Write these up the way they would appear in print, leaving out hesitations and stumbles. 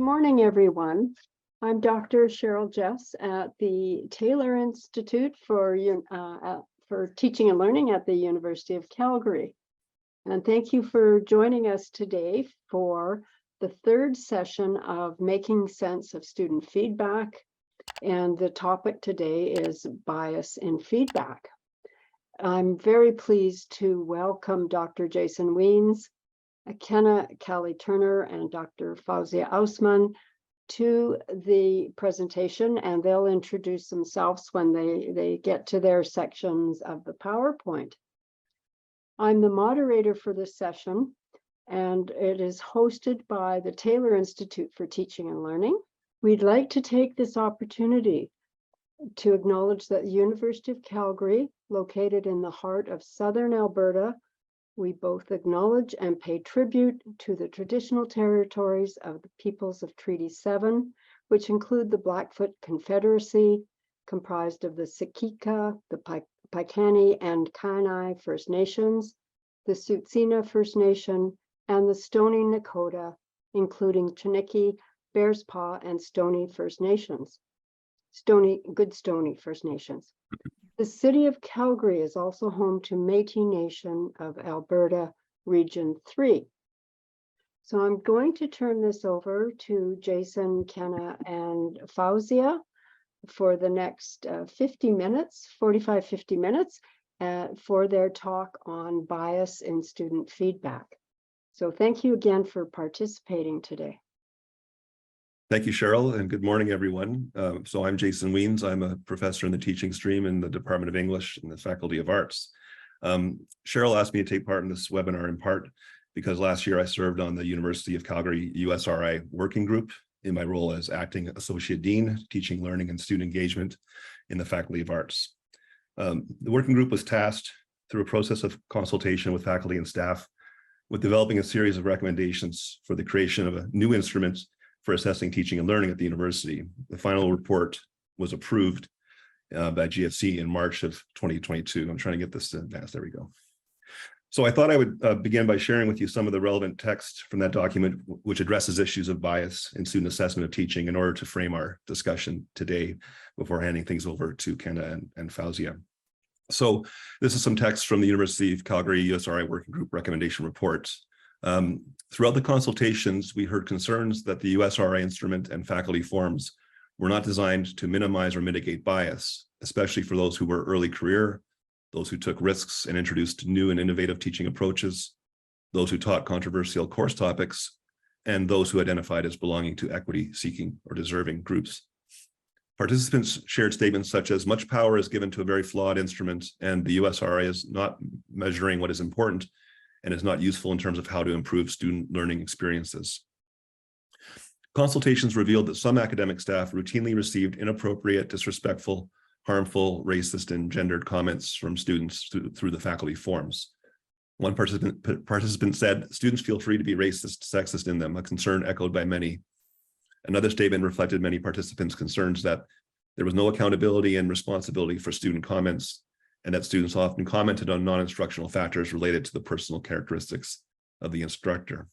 morning, everyone. I'm Dr. Cheryl Jess at the Taylor Institute for Teaching and Learning at the University of Calgary. And thank you for joining us today for the third session of Making Sense of Student Feedback. And the topic today is bias in feedback. I'm very pleased to welcome Dr. Jason Wiens, Kenna Turner, and Dr. Fouzia Usman to the presentation, and they'll introduce themselves when they get to their sections of the PowerPoint. I'm the moderator for this session, and it is hosted by the Taylor Institute for Teaching and Learning. We'd like to take this opportunity to acknowledge that the University of Calgary, located in the heart of southern Alberta, we both acknowledge and pay tribute to the traditional territories of the peoples of Treaty 7, which include the Blackfoot Confederacy, comprised of the Siksika, the Piikani and Kainai First Nations, the Tsuut'ina First Nation, and the Stoney Nakoda, including Chiniki, Bearspaw, and Stoney First Nations. Good Stoney First Nations. The city of Calgary is also home to Métis Nation of Alberta, Region 3. So I'm going to turn this over to Jason, Kenna, and Fouzia for the next 50 minutes, 50 minutes, for their talk on bias in student feedback. So thank you again for participating today. Thank you, Cheryl, and good morning, everyone. So I'm Jason Wiens. I'm a professor in the teaching stream in the Department of English in the Faculty of Arts. Cheryl asked me to take part in this webinar in part because last year I served on the University of Calgary USRI working group in my role as acting associate dean, teaching, learning, and student engagement in the Faculty of Arts. The working group was tasked through a process of consultation with faculty and staff with developing a series of recommendations for the creation of a new instrument for assessing teaching and learning at the university. The final report was approved by GFC in March of 2022. I'm trying to get this to advance. There we go. So I thought I would begin by sharing with you some of the relevant text from that document, which addresses issues of bias in student assessment of teaching in order to frame our discussion today before handing things over to Kenna and Fouzia. So this is some text from the University of Calgary USRI Working Group recommendation report. Throughout the consultations, we heard concerns that the USRI instrument and faculty forms were not designed to minimize or mitigate bias, especially for those who were early career, those who took risks and introduced new and innovative teaching approaches, those who taught controversial course topics, and those who identified as belonging to equity-seeking or deserving groups. Participants shared statements such as much power is given to a very flawed instrument, and the USRI is not measuring what is important and is not useful in terms of how to improve student learning experiences. Consultations revealed that some academic staff routinely received inappropriate, disrespectful, harmful, racist, and gendered comments from students through the faculty forms. One participant said, "Students feel free to be racist, sexist in them," a concern echoed by many. Another statement reflected many participants' concerns that there was no accountability and responsibility for student comments, and that students often commented on non-instructional factors related to the personal characteristics of the instructor.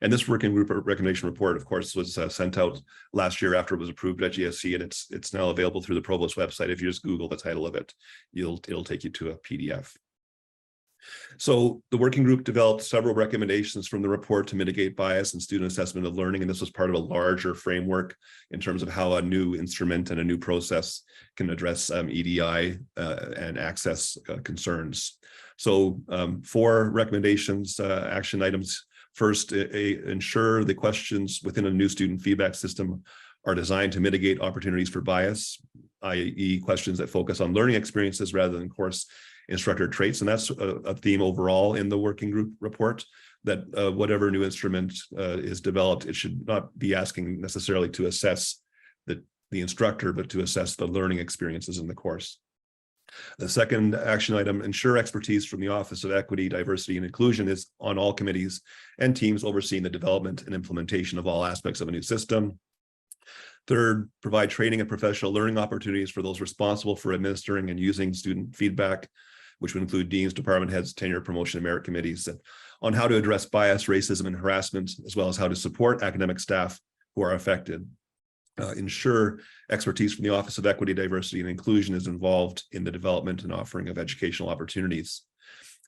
And this working group recommendation report, of course, was sent out last year after it was approved at GSC, and it's now available through the Provost website. If you just Google the title of it, it'll take you to a PDF. So the working group developed several recommendations from the report to mitigate bias in student assessment of learning, and this was part of a larger framework in terms of how a new instrument and a new process can address EDI and access concerns. So 4 recommendations, action items. First, ensure the questions within a new student feedback system are designed to mitigate opportunities for bias, i.e. questions that focus on learning experiences rather than course instructor traits. And that's a theme overall in the working group report, that whatever new instrument is developed, it should not be asking necessarily to assess the instructor, but to assess the learning experiences in the course. The second action item, ensure expertise from the Office of Equity, Diversity, and Inclusion is on all committees and teams overseeing the development and implementation of all aspects of a new system. Third, provide training and professional learning opportunities for those responsible for administering and using student feedback, which would include deans, department heads, tenure, promotion, and merit committees, on how to address bias, racism, and harassment, as well as how to support academic staff who are affected. Ensure expertise from the Office of Equity, Diversity, and Inclusion is involved in the development and offering of educational opportunities.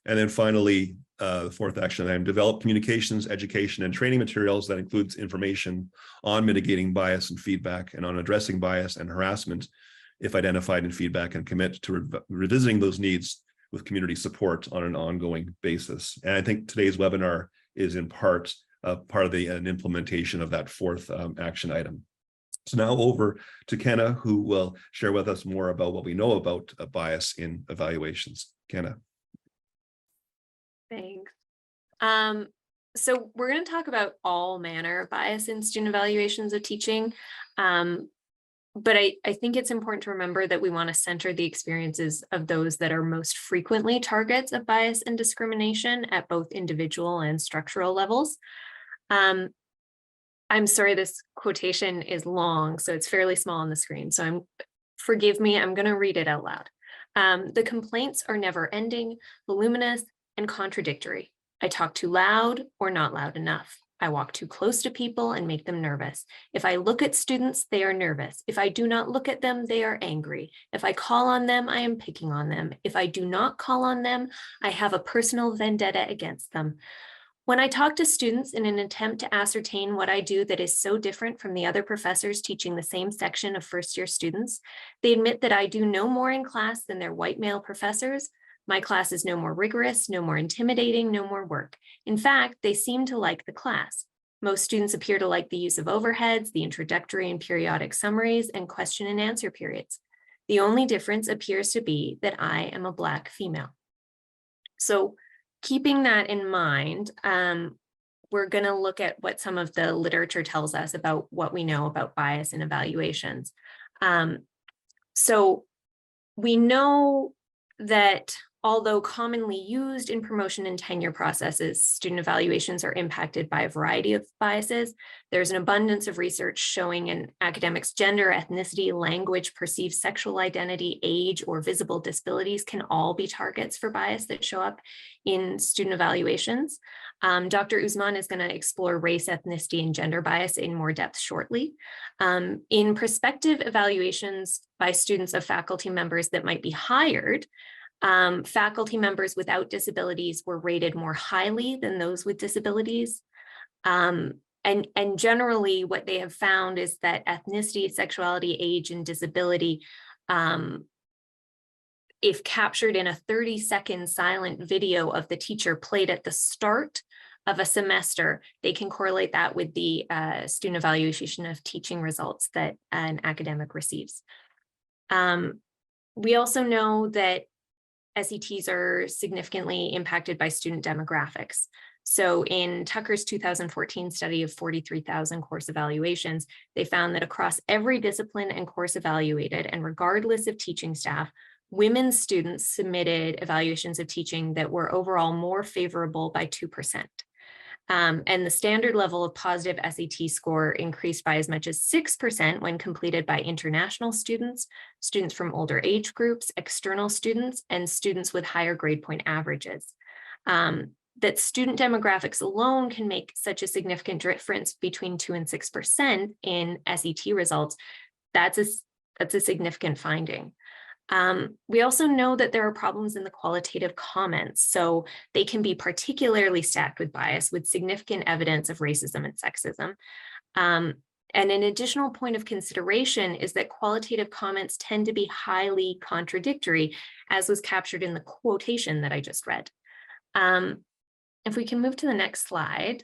And then finally, the fourth action item, develop communications, education, and training materials that includes information on mitigating bias and feedback and on addressing bias and harassment if identified in feedback, and commit to revisiting those needs with community support on an ongoing basis. And I think today's webinar is in part of an implementation of that fourth action item. So now over to Kenna, who will share with us more about what we know about bias in evaluations. Kenna. Thanks. So we're going to talk about all manner of bias in student evaluations of teaching. But I think it's important to remember that we want to center the experiences of those that are most frequently targets of bias and discrimination at both individual and structural levels. I'm sorry, this quotation is long, so it's fairly small on the screen. So forgive me, I'm going to read it out loud. The complaints are never ending, voluminous, and contradictory. I talk too loud or not loud enough. I walk too close to people and make them nervous. If I look at students, they are nervous. If I do not look at them, they are angry. If I call on them, I am picking on them. If I do not call on them, I have a personal vendetta against them. When I talk to students in an attempt to ascertain what I do that is so different from the other professors teaching the same section of first-year students, they admit that I do no more in class than their white male professors. My class is no more rigorous, no more intimidating, no more work. In fact, they seem to like the class. Most students appear to like the use of overheads, the introductory and periodic summaries, and question and answer periods. The only difference appears to be that I am a Black female. So keeping that in mind, we're going to look at what some of the literature tells us about what we know about bias in evaluations. So we know that although commonly used in promotion and tenure processes, student evaluations are impacted by a variety of biases. There's an abundance of research showing in academics gender, ethnicity, language, perceived sexual identity, age, or visible disabilities can all be targets for bias that show up in student evaluations. Dr. Usman is going to explore race, ethnicity, and gender bias in more depth shortly. In prospective evaluations by students of faculty members that might be hired, faculty members without disabilities were rated more highly than those with disabilities. And generally what they have found is that ethnicity, sexuality, age, and disability, if captured in a 30-second silent video of the teacher played at the start of a semester, they can correlate that with the student evaluation of teaching results that an academic receives. We also know that SETs are significantly impacted by student demographics. So in Tucker's 2014 study of 43,000 course evaluations, they found that across every discipline and course evaluated, and regardless of teaching staff, women students submitted evaluations of teaching that were overall more favorable by 2%. And the standard level of positive SAT score increased by as much as 6% when completed by international students, students from older age groups, external students, and students with higher grade point averages. That student demographics alone can make such a significant difference between 2 and 6% in SAT results. That's a significant finding. We also know that there are problems in the qualitative comments, so they can be particularly stacked with bias with significant evidence of racism and sexism. And an additional point of consideration is that qualitative comments tend to be highly contradictory, as was captured in the quotation that I just read. If we can move to the next slide.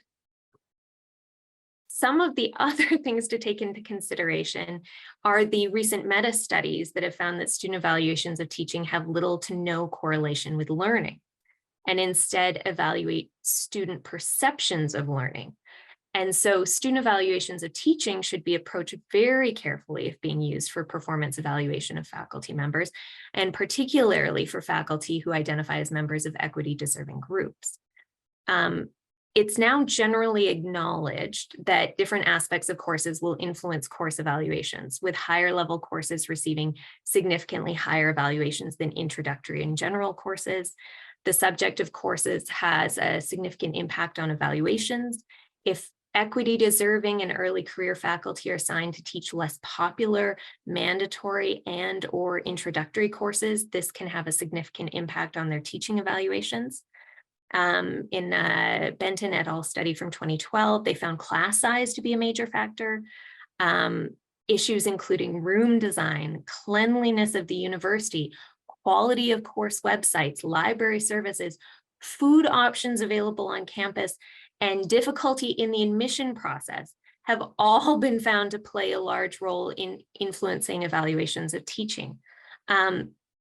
Some of the other things to take into consideration are the recent meta studies that have found that student evaluations of teaching have little to no correlation with learning, and instead evaluate student perceptions of learning. And so student evaluations of teaching should be approached very carefully if being used for performance evaluation of faculty members, and particularly for faculty who identify as members of equity deserving groups. It's now generally acknowledged that different aspects of courses will influence course evaluations, with higher level courses receiving significantly higher evaluations than introductory and general courses. The subject of courses has a significant impact on evaluations. If equity deserving and early career faculty are assigned to teach less popular, mandatory, and or introductory courses, this can have a significant impact on their teaching evaluations. In a Benton et al. Study from 2012, they found class size to be a major factor. Issues including room design, cleanliness of the university, quality of course websites, library services, food options available on campus, and difficulty in the admission process have all been found to play a large role in influencing evaluations of teaching.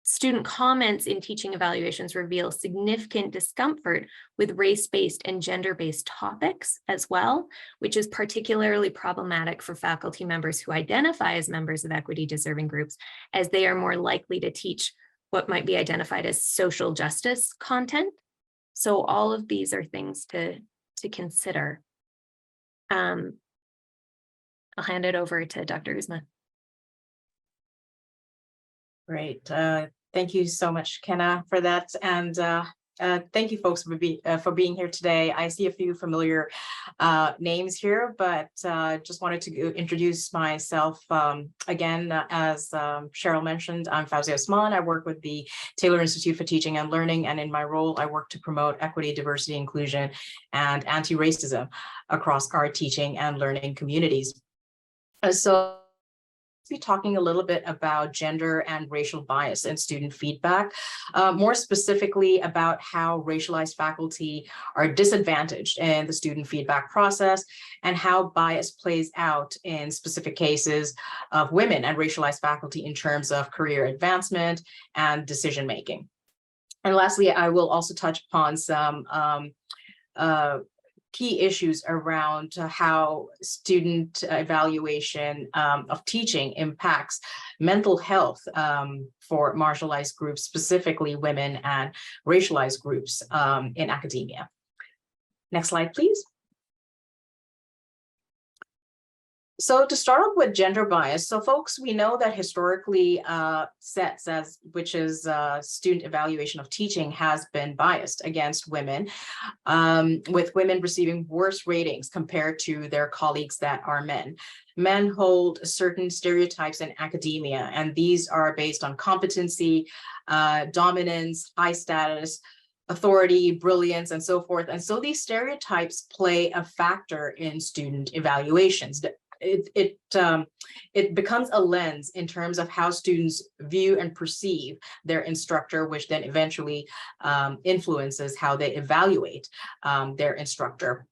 Student comments in teaching evaluations reveal significant discomfort with race-based and gender-based topics as well, which is particularly problematic for faculty members who identify as members of equity-deserving groups, as they are more likely to teach what might be identified as social justice content. So all of these are things to consider. I'll hand it over to Dr. Usman. Great. Thank you so much, Kenna, for that. And thank you, folks, for being here today. I see a few familiar names here, but just wanted to introduce myself again. As Cheryl mentioned, I'm Fouzia Usman. I work with the Taylor Institute for Teaching and Learning, and in my role, I work to promote equity, diversity, inclusion, and anti-racism across our teaching and learning communities. So be talking a little bit about gender and racial bias in student feedback, more specifically about how racialized faculty are disadvantaged in the student feedback process and how bias plays out in specific cases of women and racialized faculty in terms of career advancement and decision making. And lastly, I will also touch upon some key issues around how student evaluation of teaching impacts mental health for marginalized groups, specifically women and racialized groups in academia. Next slide, please. So to start off with gender bias, so folks, we know that historically SETS, which is student evaluation of teaching, has been biased against women, with women receiving worse ratings compared to their colleagues that are men. Men hold certain stereotypes in academia, and these are based on competency, dominance, high status, authority, brilliance, and so forth. And so these stereotypes play a factor in student evaluations. It becomes a lens in terms of how students view and perceive their instructor, which then eventually influences how they evaluate their instructor.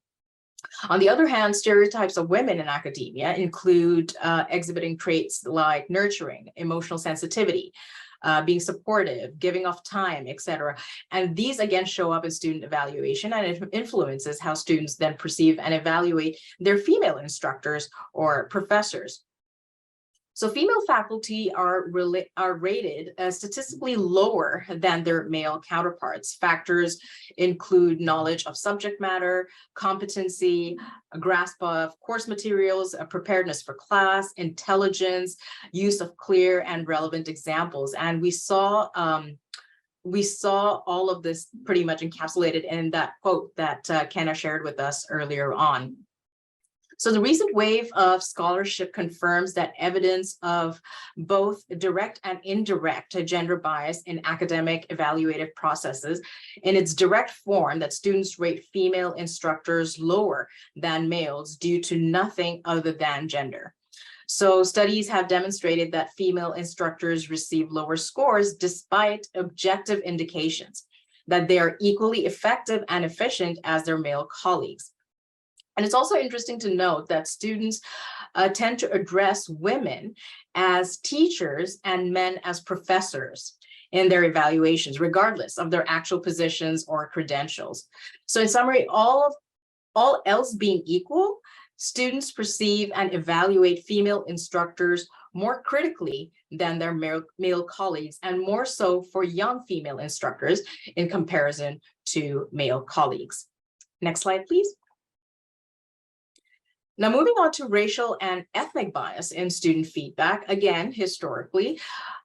On the other hand, stereotypes of women in academia include exhibiting traits like nurturing, emotional sensitivity, being supportive, giving off time, etc. And these again show up in student evaluation, and it influences how students then perceive and evaluate their female instructors or professors. So female faculty are rated statistically lower than their male counterparts. Factors include knowledge of subject matter, competency, a grasp of course materials, a preparedness for class, intelligence, use of clear and relevant examples. And we saw all of this pretty much encapsulated in that quote that Kenna shared with us earlier on. So the recent wave of scholarship confirms that evidence of both direct and indirect gender bias in academic evaluative processes, in its direct form, that students rate female instructors lower than males due to nothing other than gender. So studies have demonstrated that female instructors receive lower scores despite objective indications that they are equally effective and efficient as their male colleagues. And it's also interesting to note that students tend to address women as teachers and men as professors in their evaluations, regardless of their actual positions or credentials. So in summary, all else being equal, students perceive and evaluate female instructors more critically than their male colleagues, and more so for young female instructors in comparison to male colleagues. Next slide, please. Now, moving on to racial and ethnic bias in student feedback. Again, historically,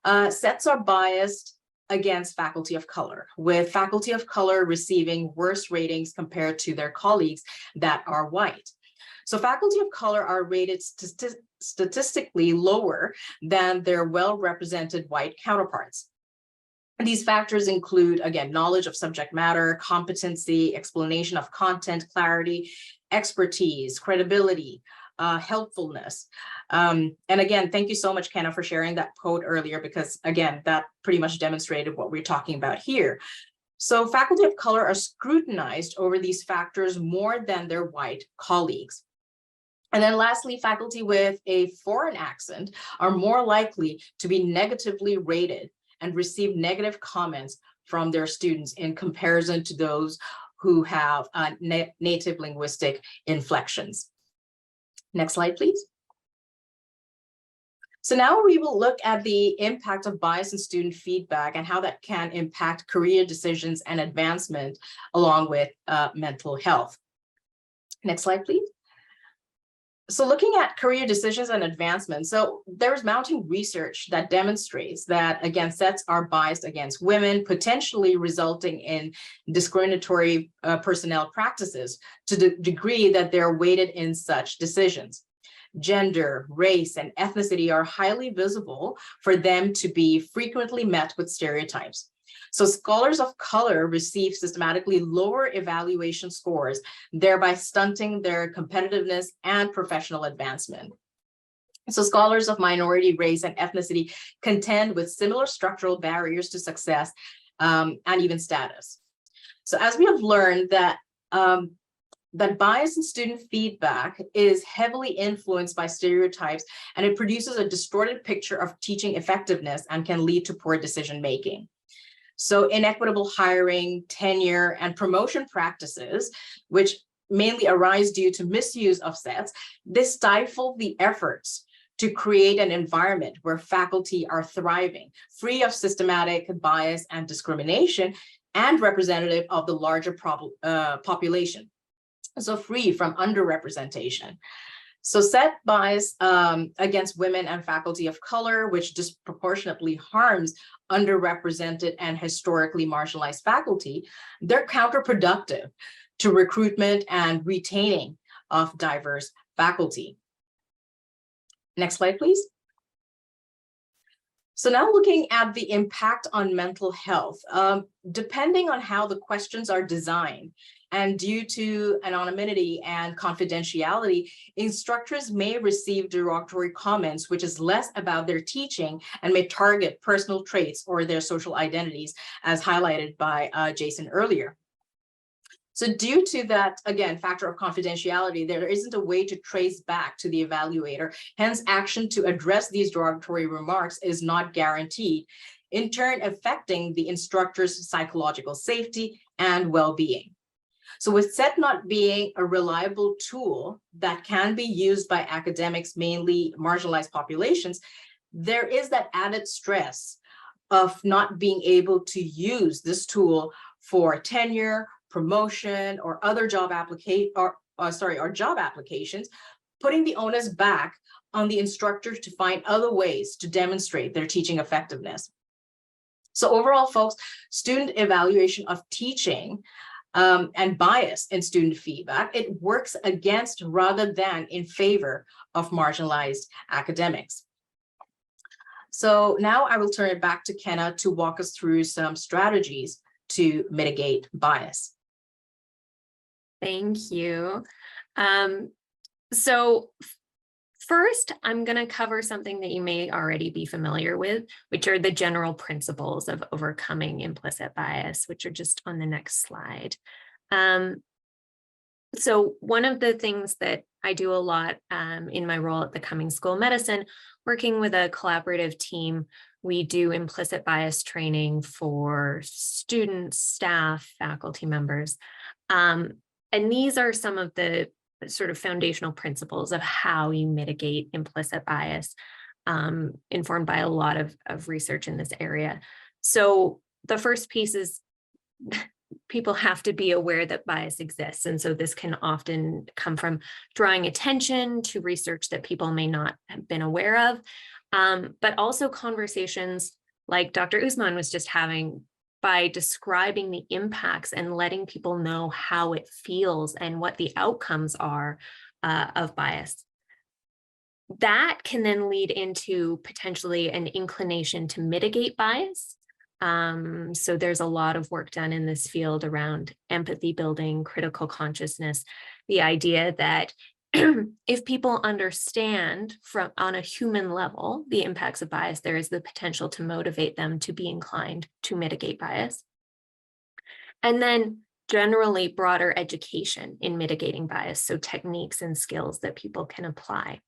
sets are biased against faculty of color, with faculty of color receiving worse ratings compared to their colleagues that are white. So faculty of color are rated statistically lower than their well-represented white counterparts. And these factors include, again, knowledge of subject matter, competency, explanation of content, clarity, expertise, credibility, helpfulness. And again, thank you so much, Kenna, for sharing that quote earlier, because again, that pretty much demonstrated what we're talking about here. So faculty of color are scrutinized over these factors more than their white colleagues. And then lastly, faculty with a foreign accent are more likely to be negatively rated and receive negative comments from their students in comparison to those who have native linguistic inflections. Next slide, please. So now we will look at the impact of bias in student feedback and how that can impact career decisions and advancement along with mental health. Next slide, please. So looking at career decisions and advancement, so there's mounting research that demonstrates that, again, sets are biased against women, potentially resulting in discriminatory personnel practices to the degree that they're weighted in such decisions. Gender, race, and ethnicity are highly visible for them to be frequently met with stereotypes. So scholars of color receive systematically lower evaluation scores, thereby stunting their competitiveness and professional advancement. So scholars of minority, race, and ethnicity contend with similar structural barriers to success and even status. So as we have learned that bias in student feedback is heavily influenced by stereotypes, and it produces a distorted picture of teaching effectiveness and can lead to poor decision-making. So inequitable hiring, tenure, and promotion practices, which mainly arise due to misuse of sets, this stifle the efforts to create an environment where faculty are thriving, free of systematic bias and discrimination, and representative of the larger population. So free from underrepresentation. So set bias against women and faculty of color, which disproportionately harms underrepresented and historically marginalized faculty, they're counterproductive to recruitment and retaining of diverse faculty. Next slide, please. So now looking at the impact on mental health, depending on how the questions are designed, and due to anonymity and confidentiality, instructors may receive derogatory comments, which is less about their teaching and may target personal traits or their social identities, as highlighted by Jason earlier. So due to that, again, factor of confidentiality, there isn't a way to trace back to the evaluator. Hence, action to address these derogatory remarks is not guaranteed, in turn affecting the instructor's psychological safety and well-being. So with SET not being a reliable tool that can be used by academics, mainly marginalized populations, there is that added stress of not being able to use this tool for tenure, promotion, or other job applications, putting the onus back on the instructors to find other ways to demonstrate their teaching effectiveness. So overall, folks, student evaluation of teaching and bias in student feedback, it works against rather than in favor of marginalized academics. So now I will turn it back to Kenna to walk us through some strategies to mitigate bias. Thank you. So first, I'm going to cover something that you may already be familiar with, which are the general principles of overcoming implicit bias, which are just on the next slide. So one of the things that I do a lot in my role at the Cummings School of Medicine, working with a collaborative team, we do implicit bias training for students, staff, faculty members. And these are some of the sort of foundational principles of how you mitigate implicit bias, informed by a lot of research in this area. So the first piece is people have to be aware that bias exists. And so this can often come from drawing attention to research that people may not have been aware of, but also conversations like Dr. Usman was just having by describing the impacts and letting people know how it feels and what the outcomes are of bias. That can then lead into potentially an inclination to mitigate bias. So there's a lot of work done in this field around empathy building, critical consciousness, the idea that if people understand on a human level the impacts of bias, there is the potential to motivate them to be inclined to mitigate bias. And then generally broader education in mitigating bias, so techniques and skills that people can apply.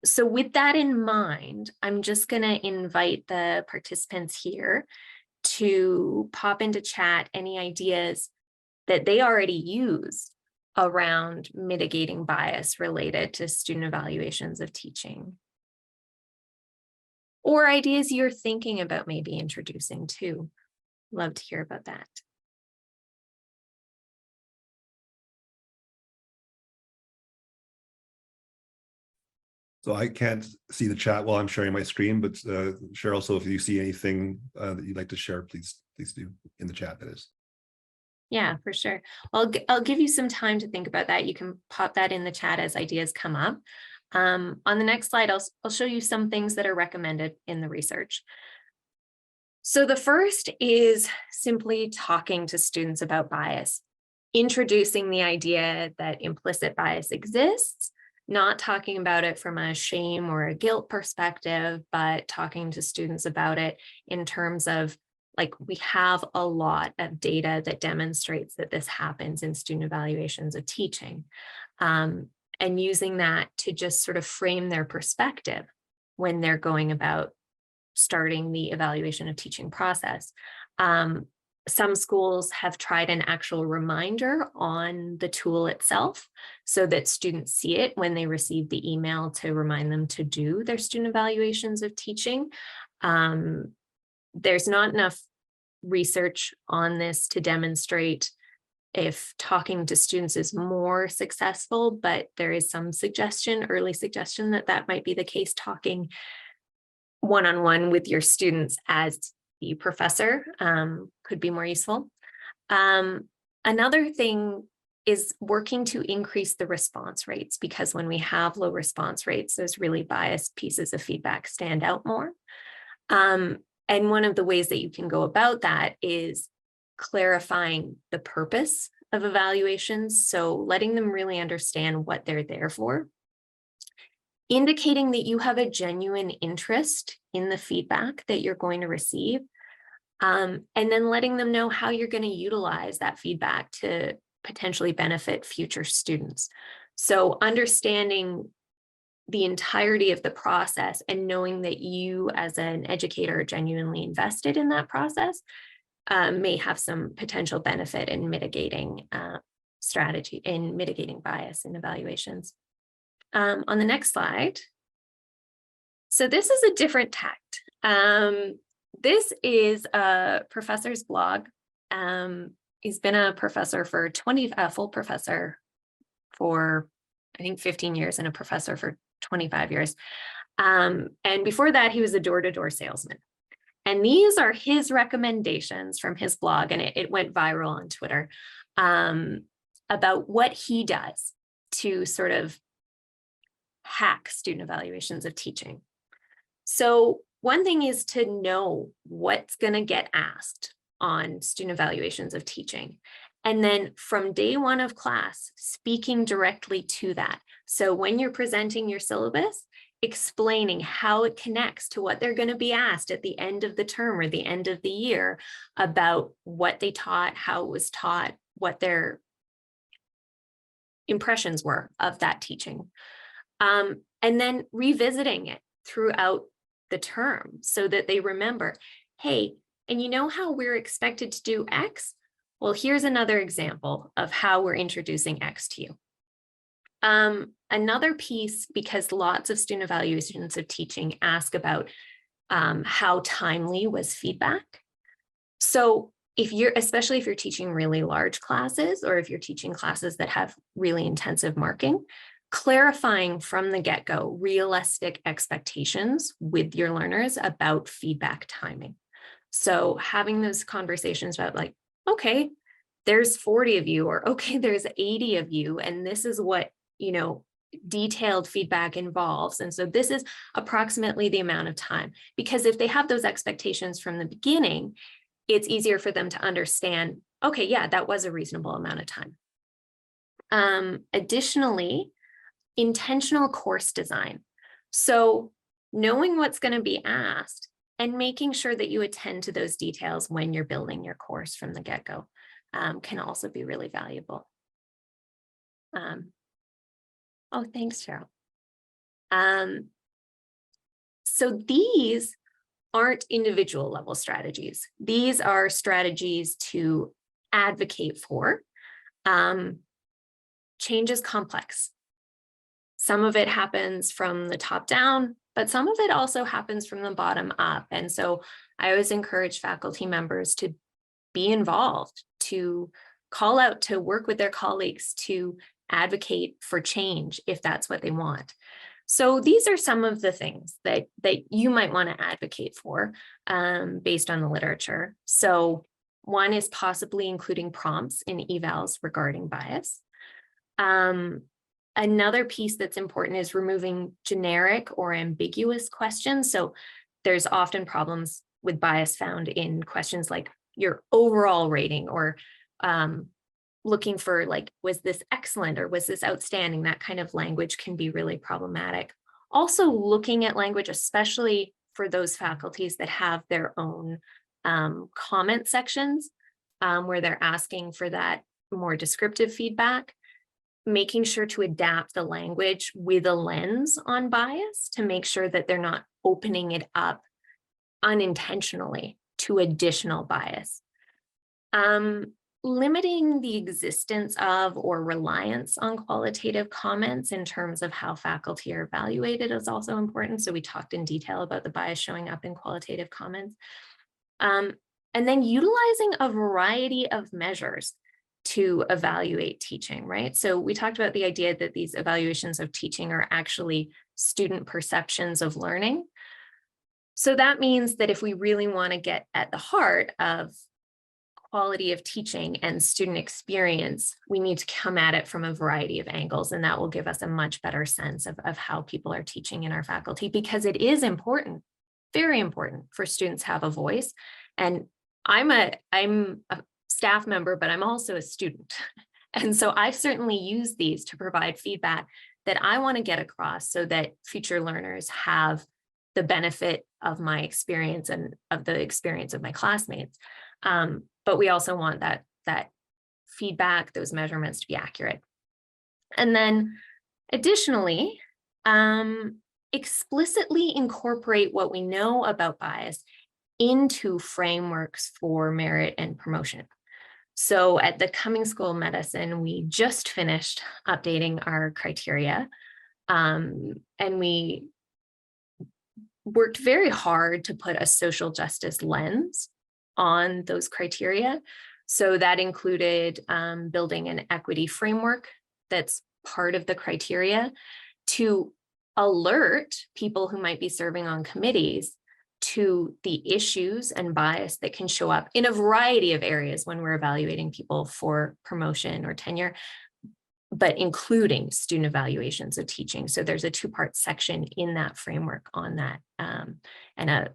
So with that in mind, I'm just going to invite the participants here to pop into chat any ideas that they already use around mitigating bias related to student evaluations of teaching. Or ideas you're thinking about maybe introducing too. Love to hear about that. So I can't see the chat while I'm sharing my screen, but Cheryl, so if you see anything that you'd like to share, please do in the chat, that is. Yeah, for sure. I'll give you some time to think about that. You can pop that in the chat as ideas come up. On the next slide, I'll show you some things that are recommended in the research. So the first is simply talking to students about bias, introducing the idea that implicit bias exists, not talking about it from a shame or a guilt perspective, but talking to students about it in terms of, like, we have a lot of data that demonstrates that this happens in student evaluations of teaching, and using that to just sort of frame their perspective when they're going about starting the evaluation of teaching process. Some schools have tried an actual reminder on the tool itself so that students see it when they receive the email to remind them to do their student evaluations of teaching. There's not enough research on this to demonstrate if talking to students is more successful, but there is some early suggestion that that might be the case, talking one-on-one with your students as the professor could be more useful. Another thing is working to increase the response rates, because when we have low response rates, those really biased pieces of feedback stand out more. And one of the ways that you can go about that is clarifying the purpose of evaluations. So letting them really understand what they're there for. Indicating that you have a genuine interest in the feedback that you're going to receive. And then letting them know how you're going to utilize that feedback to potentially benefit future students. So understanding the entirety of the process and knowing that you as an educator are genuinely invested in that process may have some potential benefit in mitigating mitigating bias in evaluations. On the next slide. So this is a different tact. This is a professor's blog. He's been a professor for full professor for, I think, 15 years and a professor for 25 years. And before that, he was a door-to-door salesman. And these are his recommendations from his blog, and it went viral on Twitter, about what he does to sort of hack student evaluations of teaching. So one thing is to know what's going to get asked on student evaluations of teaching. And then from day one of class, speaking directly to that. So when you're presenting your syllabus, explaining how it connects to what they're going to be asked at the end of the term or the end of the year about what they taught, how it was taught, what their impressions were of that teaching. And then revisiting it throughout the term so that they remember, hey, and you know how we're expected to do X? Well, here's another example of how we're introducing X to you. Another piece, because lots of student evaluations of teaching ask about how timely was feedback. So especially if you're teaching really large classes, or if you're teaching classes that have really intensive marking, clarifying from the get-go realistic expectations with your learners about feedback timing. So having those conversations about, like, okay, there's 40 of you, or okay, there's 80 of you, and this is what, detailed feedback involves. And so this is approximately the amount of time, because if they have those expectations from the beginning, it's easier for them to understand, okay, yeah, that was a reasonable amount of time. Additionally, intentional course design. So knowing what's going to be asked and making sure that you attend to those details when you're building your course from the get-go can also be really valuable. Oh, thanks, Cheryl. So these aren't individual level strategies. These are strategies to advocate for. Change is complex. Some of it happens from the top down, but some of it also happens from the bottom up. And so I always encourage faculty members to be involved, to call out, to work with their colleagues, to advocate for change if that's what they want. So these are some of the things that you might want to advocate for based on the literature. So one is possibly including prompts in evals regarding bias. Another piece that's important is removing generic or ambiguous questions. So there's often problems with bias found in questions like your overall rating, or looking for like, was this excellent or was this outstanding? That kind of language can be really problematic. Also looking at language, especially for those faculties that have their own comment sections where they're asking for that more descriptive feedback, making sure to adapt the language with a lens on bias to make sure that they're not opening it up unintentionally to additional bias. Limiting the existence of or reliance on qualitative comments in terms of how faculty are evaluated is also important. So we talked in detail about the bias showing up in qualitative comments. And then utilizing a variety of measures to evaluate teaching, right? So we talked about the idea that these evaluations of teaching are actually student perceptions of learning. So that means that if we really want to get at the heart of quality of teaching and student experience, we need to come at it from a variety of angles, and that will give us a much better sense of how people are teaching in our faculty, because it is important, very important for students to have a voice. And I'm a staff member, but I'm also a student. And so I certainly use these to provide feedback that I want to get across so that future learners have the benefit of my experience and of the experience of my classmates. But we also want that feedback, those measurements to be accurate. And then additionally, explicitly incorporate what we know about bias into frameworks for merit and promotion. So at the Cummings School of Medicine, we just finished updating our criteria, and we worked very hard to put a social justice lens on those criteria. So that included building an equity framework that's part of the criteria to alert people who might be serving on committees to the issues and bias that can show up in a variety of areas when we're evaluating people for promotion or tenure, but including student evaluations of teaching. So there's a two-part section in that framework on that, and a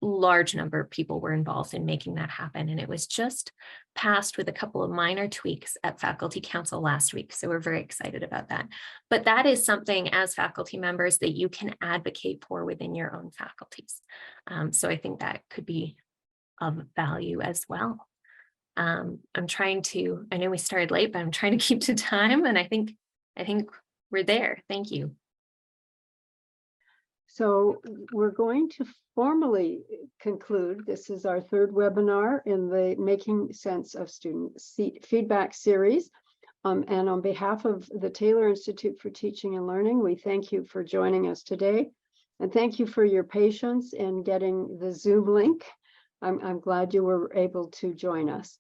large number of people were involved in making that happen. And it was just passed with a couple of minor tweaks at Faculty Council last week. So we're very excited about that. But that is something as faculty members that you can advocate for within your own faculties. So I think that could be of value as well. I'm trying to, I know we started late, but I'm trying to keep to time. And I think we're there. Thank you. So we're going to formally conclude. This is our third webinar in the Making Sense of Student Feedback series. And on behalf of the Taylor Institute for Teaching and Learning, we thank you for joining us today. And thank you for your patience in getting the Zoom link. I'm glad you were able to join us.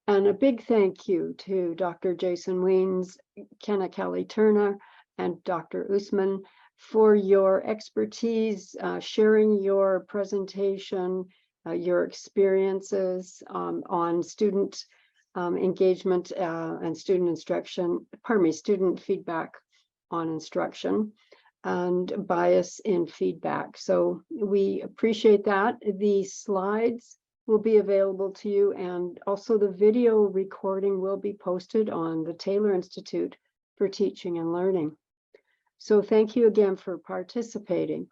And a big thank you to Dr. Jason Wiens, Kenna Kelly-Turner, and Dr. Usman for your expertise, sharing your presentation, your experiences on student engagement and student instruction, student feedback on instruction, and bias in feedback. So we appreciate that. The slides will be available to you, and also the video recording will be posted on the Taylor Institute for Teaching and Learning. So thank you again for participating.